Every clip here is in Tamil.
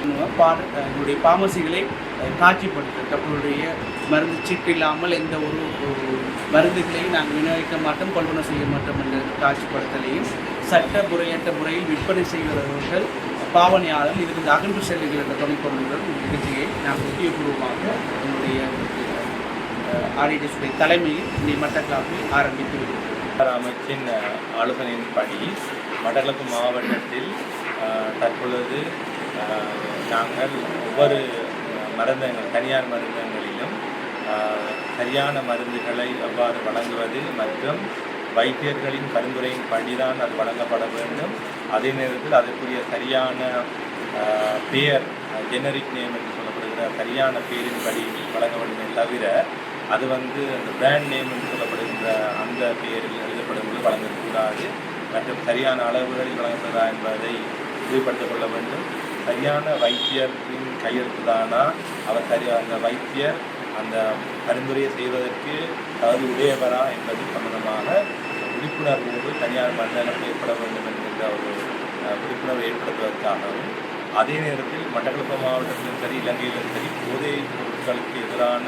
என்னுடைய பார்மசிகளை காட்சிப்படுத்த தங்களுடைய மருந்து சீட்டு இல்லாமல் எந்த ஒரு மருந்துகளையும் நாங்கள் விநியோகிக்க மாட்டோம், கொள்வனம் செய்ய மாட்டோம் என்ற காட்சிப்படுத்தலையும் சட்ட முறையற்ற முறையில் விற்பனை செய்கிறவர்கள் பாவனையாளர் இதிலிருந்து அகன்று செல்லுகிற என்ற துணைப்பொருளுடன் நிகழ்ச்சியை நாங்கள் முக்கியபூர்வமாக என்னுடைய ஆர்டிஎஸ்டைய தலைமையில் இந்த மட்டக்களப்பில் ஆரம்பித்து வருகிறோம். அமைச்சின் ஆலோசனையின்படி மட்டக்களப்பு மாவட்டத்தில் தற்பொழுது நாங்கள் ஒவ்வொரு மருந்தகங்கள் தனியார் மருந்தகங்களிலும் சரியான மருந்துகளை எவ்வாறு வழங்குவது மற்றும் வைத்தியர்களின் பரிந்துரையின் படிதான் அது வழங்கப்பட வேண்டும். அதே நேரத்தில் அதற்குரிய சரியான பெயர் ஜெனரிக் நேம் என்று சொல்லப்படுகிற சரியான பெயரின்படி வழங்க வேண்டுமே தவிர அது அந்த பிராண்ட் நேம் என்று சொல்லப்படுகின்ற அந்த பெயரில் எழுதப்படும்போது வழங்கக்கூடாது. மற்றும் சரியான அளவுகளில் வழங்குகிறதா என்பதை உறுதிப்படுத்திக் கொள்ள வேண்டும். சரியான வைத்தியரின் கையெழுத்துதானா, அவர் அந்த வைத்தியர் அந்த பரிந்துரையை செய்வதற்கு தகுதி உடையவரா என்பது சம்பந்தமாக விழிப்புணர்வோடு தனியார் மருந்தகம் ஏற்பட வேண்டும் என்கின்ற ஒரு விழிப்புணர்வை ஏற்படுத்துவதற்காகவும், அதே நேரத்தில் மட்டக்களப்பு மாவட்டத்திலும் சரி இலங்கையிலும் சரி போதைப் பொருட்களுக்கு எதிரான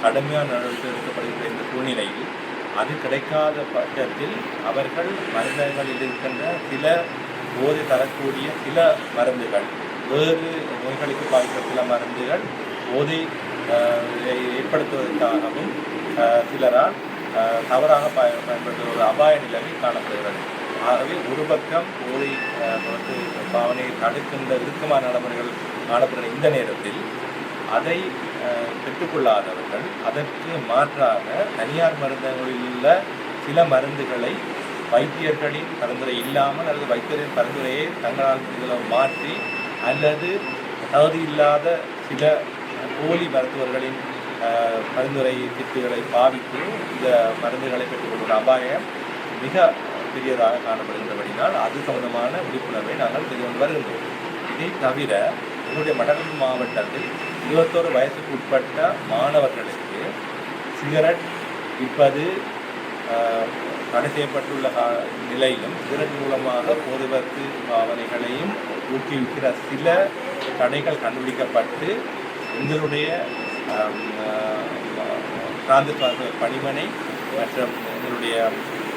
கடுமையான நடவடிக்கை எடுக்கப்படுகின்ற இந்த சூழ்நிலையில் அது கிடைக்காத பட்சத்தில் அவர்கள் மருந்தகங்களில் இருக்கின்ற சில போதை தரக்கூடிய சில மருந்துகள், வேறு நோய்களுக்கு பாதித்த சில மருந்துகள் போதை ஏற்படுத்துவதற்காகவும் சிலரால் தவறாக பயன்படுத்துகிற ஒரு அபாய நிலைமை காணப்படுகிறது. ஆகவே ஒரு பக்கம் போதை பாவனையை தடுக்கின்ற இறுக்கமான நடைமுறைகள் காணப்படுகிற இந்த நேரத்தில் அதை பெற்றுக்கொள்ளாதவர்கள் அதற்கு மாற்றாக தனியார் மருந்தகங்களில் உள்ள சில மருந்துகளை வைத்தியர்களின் பரிந்துரை இல்லாமல் அல்லது வைத்தியரின் பரிந்துரையை தங்களால் இதில் மாற்றி அல்லது தகுதி இல்லாத சில போலி மருத்துவர்களின் பரிந்துரை திட்டுகளை பாவித்து இந்த மருந்துகளை பெற்றுக்கொள்கிற அபாயம் மிக பெரியதாக காணப்படுகின்றபடினால் அது சம்பந்தமான விழிப்புணர்வை நாங்கள் செய்து கொண்டு வருகின்றோம். இதை தவிர என்னுடைய மட்டக்களப்பு மாவட்டத்தில் 21 வயசுக்கு உட்பட்ட மாணவர்களுக்கு சிகரெட் விற்பது தடை செய்யப்பட்டுள்ள நிலையிலும் சிகரெட் மூலமாக போதைவர்த்து பாவனைகளையும் ஊக்குவிக்கிற சில தடைகள் கண்டுபிடிக்கப்பட்டு எங்களுடைய பிராந்திய பணிமனை மற்றும் எங்களுடைய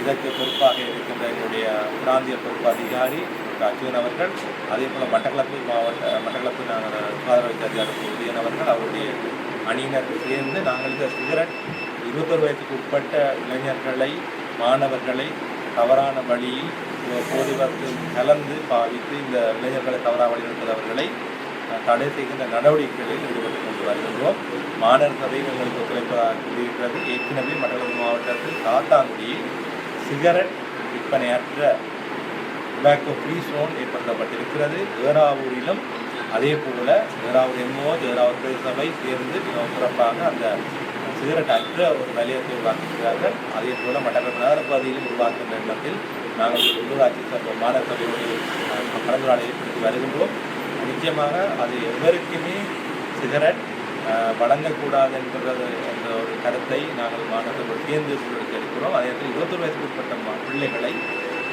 இதற்கு பொறுப்பாக இருக்கின்ற எங்களுடைய பிராந்திய பொறுப்பு அதிகாரி அச்சுவன் அவர்கள், அதே போல் மட்டக்களப்பு சுகாதார வைத்திய அதிகாரி உதயன் அவர்கள் அவருடைய அணியினர் சேர்ந்து நாங்கள் இந்த சிகரெட் 21 வயதுக்கு உட்பட்ட இளைஞர்களை மாணவர்களை தவறான வழியில் போதைவர்த்து கலந்து பாவித்து இந்த இளைஞர்களை தவறான வழிநடத்துகிறவர்களை தடை செய்கின்ற நடவடிக்கைகளில் ஈடுபட்டுக் கொண்டு வருகின்றோம். மாணவர் சபையும் எங்களுக்கு ஒத்துழைப்பதாக கூறியிருக்கிறது. ஏற்கனவே மட்டக்களப்பு மாவட்டத்தில் காத்தாங்குடியில் சிகரெட் விற்பனையற்ற டொபாக்கோ ஃப்ரீ ஜோன் ஏற்படுத்தப்பட்டிருக்கிறது. ஏறாவூரிலும் அதே போல ஏறாவூர் எம்ஓ ஏறாவூர் பிரதேச சபை சேர்ந்து சிறப்பாக அந்த சிகரெட் அற்ற ஒரு நிலையத்தை உருவாக்குகிறார்கள். அதே போல மட்டக்களப்பு நகர பகுதியிலும் உருவாக்குகின்ற இடத்தில் நாங்கள் உள்ளூராட்சி மாநகர சபையோடு கலந்துரையாடலை ஏற்படுத்தி வருகின்றோம். நிச்சயமாக அது எவருக்குமே சிகரெட் வழங்கக்கூடாது என்ற ஒரு கருத்தை நாங்கள் மாணவர்கள் தேர்ந்து இருக்கிறோம். அதே நேரத்தில் 21 வயசுக்கு உட்பட்ட பிள்ளைகளை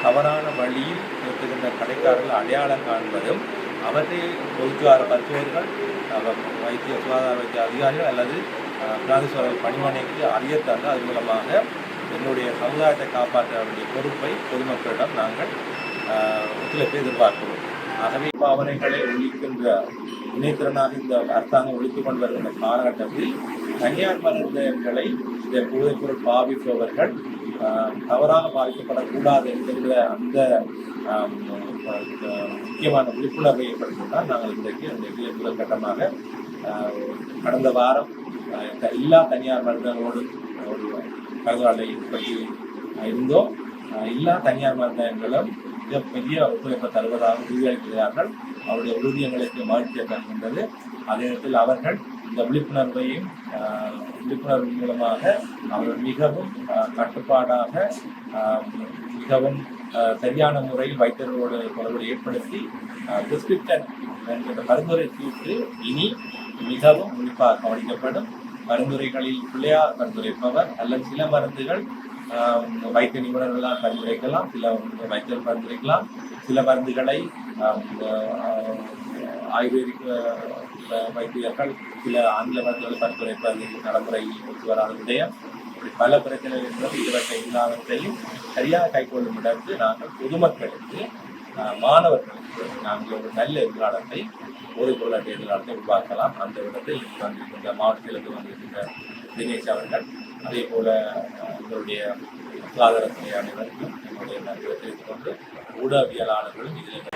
தவறான வழியில் நிறுத்துகின்ற கடைக்காரர்கள் அடையாளம் காண்பதும் அவற்றை பொதுவார மருத்துவர்கள் வைத்திய சுகாதார வைத்திய அதிகாரிகள் அல்லது பிராந்திய பணிமனைக்கு அறியத்தந்து அது மூலமாக என்னுடைய சமுதாயத்தை காப்பாற்ற வேண்டிய பொறுப்பை பொதுமக்களிடம் நாங்கள் ஒத்துழைப்பை எதிர்பார்க்கிறோம். ஆகவே பாவனைகளை ஒழிக்கின்ற இணைத்திறனாக இந்த அரசாங்கம் ஒழித்துக் கொண்டு வருகின்ற காலகட்டத்தில் தனியார் மருந்தகங்களை இந்த போதைப்பொருள் பாவிப்பவர்கள் தவறாக பாதிக்கப்படக்கூடாது என்கின்ற அந்த முக்கியமான விழிப்புணர்வை ஏற்படுத்தினால் நாங்கள் இன்றைக்கு அந்த முதல் கட்டமாக கடந்த வாரம் எல்லா தனியார் மருந்தகங்களோடும் ஒரு கலந்துரையாடலை பற்றி இருந்தோம். எல்லா தனியார் மருந்தகங்களும் மிகப்பெரிய ஒத்துழைப்பை தருவதாக உறுதியளிக்கிறார்கள். அவருடைய உறுதி எங்களுக்கு மகிழ்ச்சியை தருகின்றது. அதே நேரத்தில் அவர்கள் இந்த விழிப்புணர்வின் மூலமாக அவர்கள் மிகவும் கட்டுப்பாடாக மிகவும் சரியான முறையில் வைத்தியர்களோடு தொடர்பு ஏற்படுத்தி பிரிஸ்கிரிப்ஷன் என்கிற பரிந்துரை சீட்டு இனி மிகவும் உன்னிப்பாக கவனிக்கப்படும். பரிந்துரைகளில் பிள்ளையார் பரிந்துரைப்பவர் அல்லது சில மருந்துகள் வைத்திய நிபுணர்களால் பரிந்துரைக்கலாம், சில வைத்தியர் பரிந்துரைக்கலாம், சில மருந்துகளை ஆயுர்வேதிக் வைத்தியர்கள் சில ஆங்கில மருத்துவர்கள் பரிந்துரைப்பது நடைமுறை ஒத்து வராத விடயம். இப்படி பல பிரச்சனைகள் இருந்தது. இவற்றை எல்லாவற்றையும் சரியாக கைக்கொள்ளும் இடத்து நாங்கள் பொதுமக்களுக்கு மாணவர்களுக்கு நாங்கள் ஒரு நல்ல எதிர்காலத்தை போதைப்பொருள் எதிர்காலத்தை உருவாக்கலாம். அந்த விடத்தை வந்திருக்கின்ற மாவட்டத்திலிருந்து வந்திருக்கின்ற தினேஷ் அவர்கள், அதே போல எங்களுடைய சுகாதாரத்துறை அனைவருக்கும் என்னுடைய நன்றியை தெரிவித்துக் கொண்டு ஊடகவியலாளர்களும் இதில் என்ன